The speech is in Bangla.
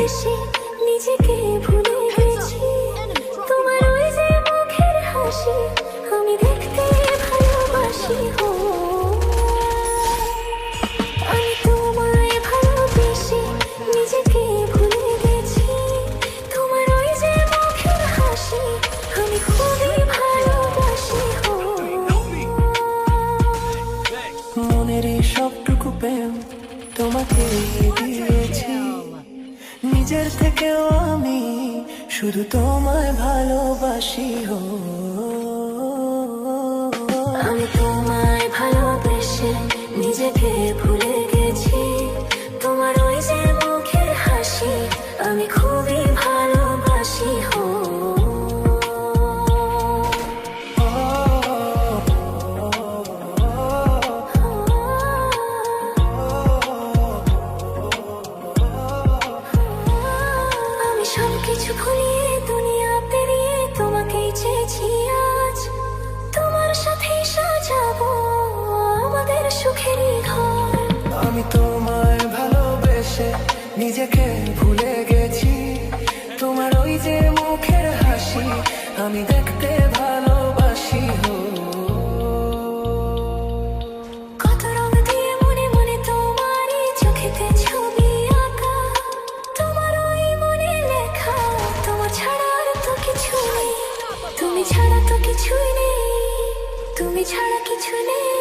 ভালোবেসে নিজেকে ভুলে গেছি। তোমার ওই যে মুখের হাসি আমি দেখতে ভালোবাসি। আমি তোমায় ভালোবেসে নিজেকে ভুলে গেছি। তোমার ওই যে মুখের হাসি আমি খুবই ভালোবাসি। মনের এই সবটুকু প্রেম তোমাকে দিয়েছি, নিজের থেকেও আমি শুধু তোমায় ভালোবাসি। আমি তোমায় ভালোবেসে নিজেকে ভুলে গেছি। তোমার ওই যে মুখের হাসি আমি খুবই ভালোবাসি। আমি সবকিছু ভুলিয়ে দুনিয়া পেরিয়ে তোমাকেই চেয়েছি আজ। তোমার সাথে সাজাবো আমাদের সুখেরই ঘর। আমি তোমায় ভালোবেসে নিজেকে ভুলে গেছি। তোমার ওই যে মুখের হাসি আমি দেখতে ভালোবাসি। কত রং দিয়ে মনে মনে তোমারই চোখেতে ছবি আঁকা। তোমার ওই মনে লেখা তোমার ছাড়া আর তো কিছু নেই। তুমি ছাড়া তো কিছুই নেই, তুমি ছাড়া কিছু নেই।